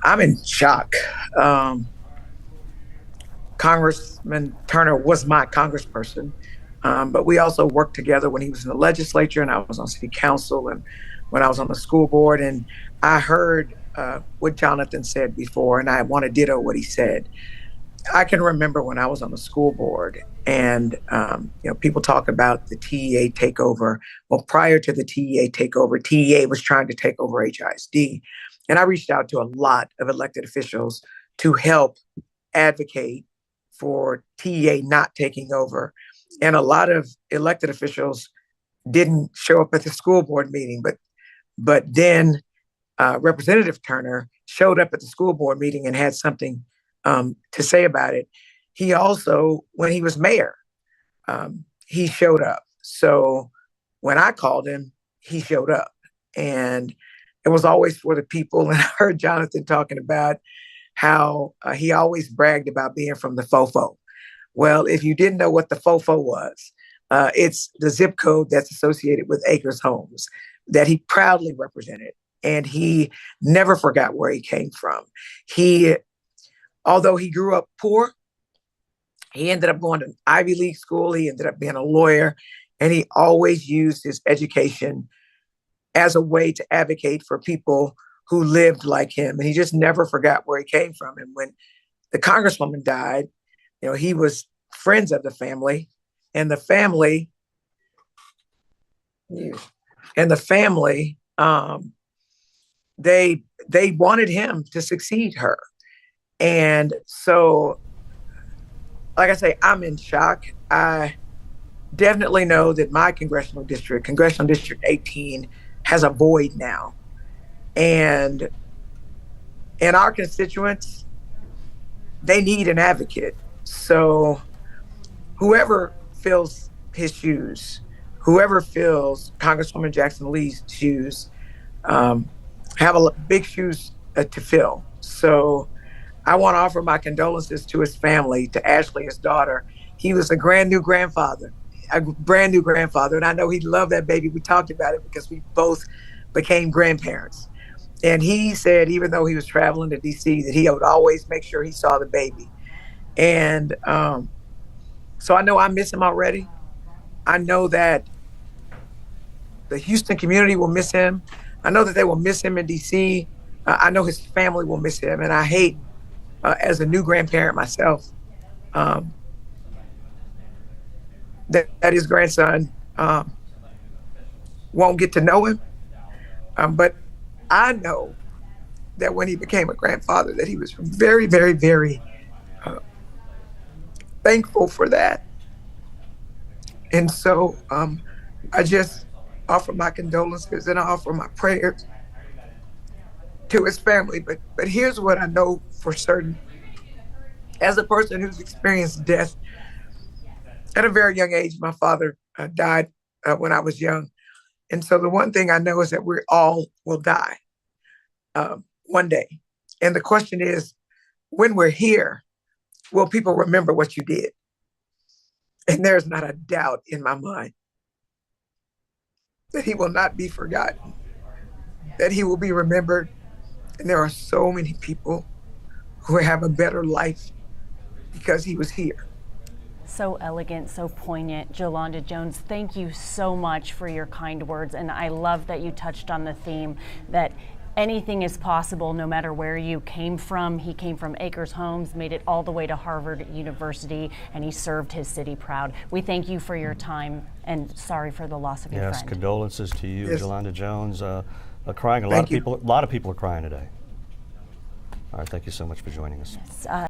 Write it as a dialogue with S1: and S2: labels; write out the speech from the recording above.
S1: I'm in shock. Um, Congressman Turner was my congressperson, but we also worked together when he was in the legislature and I was on city council and when I was on the school board. And I heard what Jonathan said before, and I want to ditto what he said. I can remember when I was on the school board, and people talk about the TEA takeover. Well, prior to the TEA takeover, TEA was trying to take over HISD, and I reached out to a lot of elected officials to help advocate for TEA not taking over, and a lot of elected officials didn't show up at the school board meeting, but then Representative Turner showed up at the school board meeting and had something to say about it. He also, when he was mayor, he showed up. So when I called him, he showed up. And it was always for the people. And I heard Jonathan talking about how he always bragged about being from the FOFO. Well, if you didn't know what the FOFO was, it's the zip code that's associated with Acres Homes that he proudly represented. And he never forgot where he came from. Although he grew up poor, he ended up going to Ivy League school. He ended up being a lawyer, and he always used his education as a way to advocate for people who lived like him. And he just never forgot where he came from. And when the congresswoman died, he was friends of the family, and the family, they wanted him to succeed her. And so, like I say, I'm in shock. I definitely know that my congressional district, Congressional District 18, has a void now. And our constituents, they need an advocate. So whoever fills his shoes, whoever fills Congresswoman Jackson Lee's shoes, have big shoes to fill. So I want to offer my condolences to his family, to Ashley, his daughter. He was a brand new grandfather. And I know he loved that baby. We talked about it because we both became grandparents. And he said, even though he was traveling to DC, that he would always make sure he saw the baby. And so I know I miss him already. I know that the Houston community will miss him. I know that they will miss him in DC. I know his family will miss him. And I hate, as a new grandparent myself, that his grandson won't get to know him. But I know that when he became a grandfather, that he was very, very, very thankful for that. And so I just offer my condolences and I offer my prayers to his family. But here's what I know for certain. As a person who's experienced death at a very young age, my father died when I was young. And so the one thing I know is that we all will die one day. And the question is, when we're here, will people remember what you did? And there's not a doubt in my mind that he will not be forgotten, that he will be remembered. And there are so many people who have a better life because he was here.
S2: So elegant, so poignant. Jolanda Jones, thank you so much for your kind words. And I love that you touched on the theme that anything is possible no matter where you came from. He came from Acres Homes, made it all the way to Harvard University, and he served his city proud. We thank you for your time, and sorry for the loss of your friend.
S3: Yes, condolences to you,
S1: Yes.
S3: Jolanda Jones. Crying. A lot of people are crying today. All right, thank you so much for joining us.
S2: Yes,